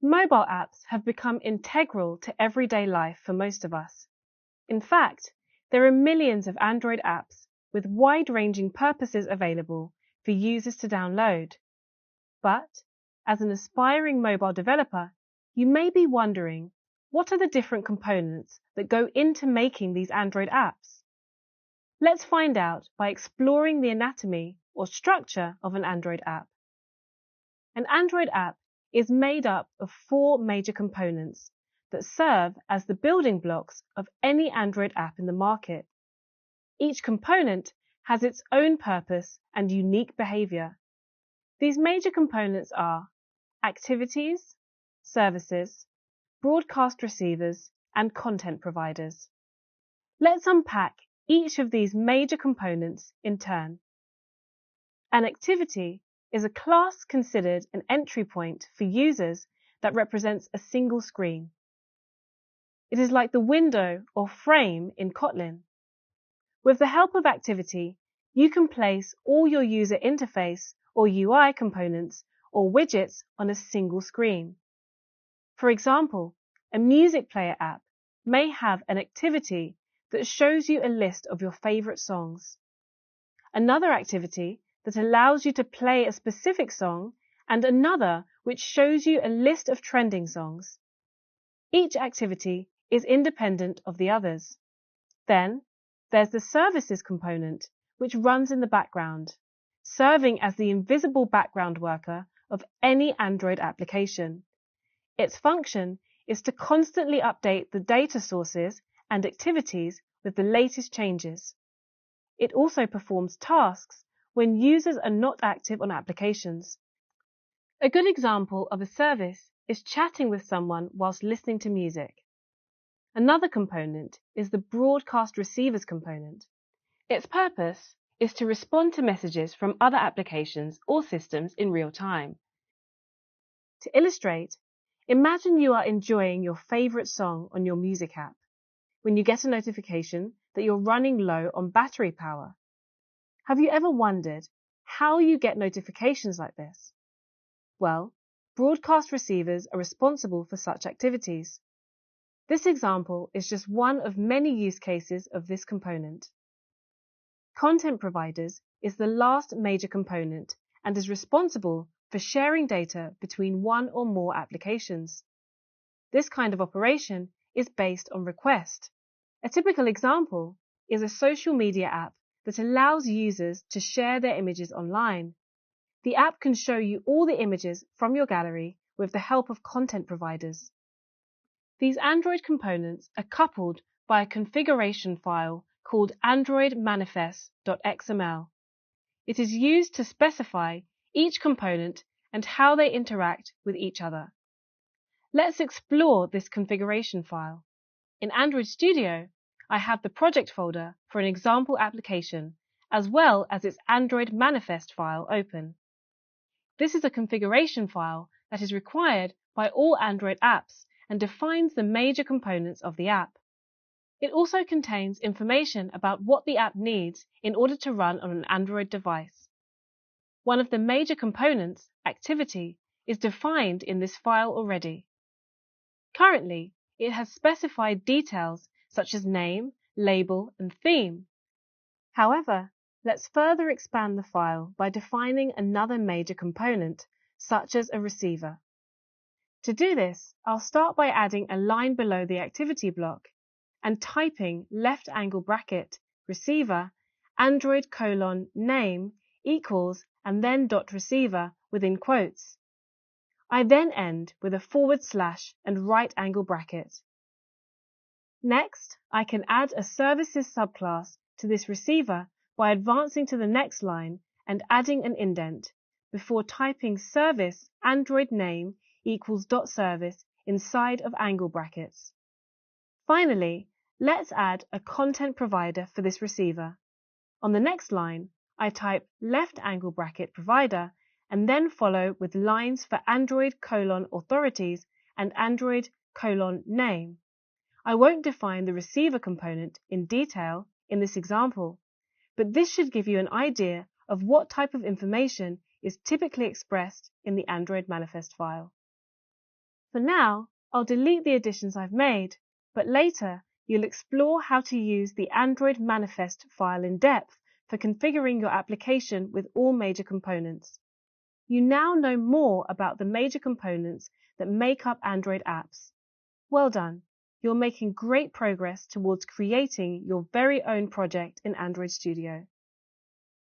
Mobile apps have become integral to everyday life for most of us. In fact, there are millions of Android apps with wide-ranging purposes available for users to download. But, as an aspiring mobile developer, you may be wondering, what are the different components that go into making these Android apps? Let's find out by exploring the anatomy or structure of an Android app. An Android app is made up of 4 major components that serve as the building blocks of any Android app in the market. Each component has its own purpose and unique behavior. These major components are activities, services, broadcast receivers, and content providers. Let's unpack each of these major components in turn. An activity is a class considered an entry point for users that represents a single screen. It is like the window or frame in Kotlin. With the help of activity, you can place all your user interface or UI components or widgets on a single screen. For example, a music player app may have an activity that shows you a list of your favorite songs. Another activity that allows you to play a specific song, and another which shows you a list of trending songs. Each activity is independent of the others. Then, there's the services component, which runs in the background, serving as the invisible background worker of any Android application. Its function is to constantly update the data sources and activities with the latest changes. It also performs tasks when users are not active on applications. A good example of a service is chatting with someone whilst listening to music. Another component is the broadcast receivers component. Its purpose is to respond to messages from other applications or systems in real time. To illustrate, imagine you are enjoying your favorite song on your music app when you get a notification that you're running low on battery power. Have you ever wondered how you get notifications like this? Well, broadcast receivers are responsible for such activities. This example is just one of many use cases of this component. Content providers is the last major component and is responsible for sharing data between one or more applications. This kind of operation is based on request. A typical example is a social media app that allows users to share their images online. The app can show you all the images from your gallery with the help of content providers. These Android components are coupled by a configuration file called Android manifest.xml. It is used to specify each component and how they interact with each other. Let's explore this configuration file. In Android Studio, I have the project folder for an example application, as well as its Android manifest file open. This is a configuration file that is required by all Android apps and defines the major components of the app. It also contains information about what the app needs in order to run on an Android device. One of the major components, activity, is defined in this file already. Currently, it has specified details such as name, label, and theme. However, let's further expand the file by defining another major component, such as a receiver. To do this, I'll start by adding a line below the activity block and typing receiver Android:name equals and then .receiver within quotes. I then end with a / and right angle bracket. Next, I can add a services subclass to this receiver by advancing to the next line and adding an indent before typing service Android name equals .service inside of angle brackets. Finally, let's add a content provider for this receiver. On the next line, I type left angle bracket provider and then follow with lines for Android:authorities and Android:name. I won't define the receiver component in detail in this example, but this should give you an idea of what type of information is typically expressed in the Android manifest file. For now, I'll delete the additions I've made, but later you'll explore how to use the Android manifest file in depth for configuring your application with all major components. You now know more about the major components that make up Android apps. Well done! You're making great progress towards creating your very own project in Android Studio.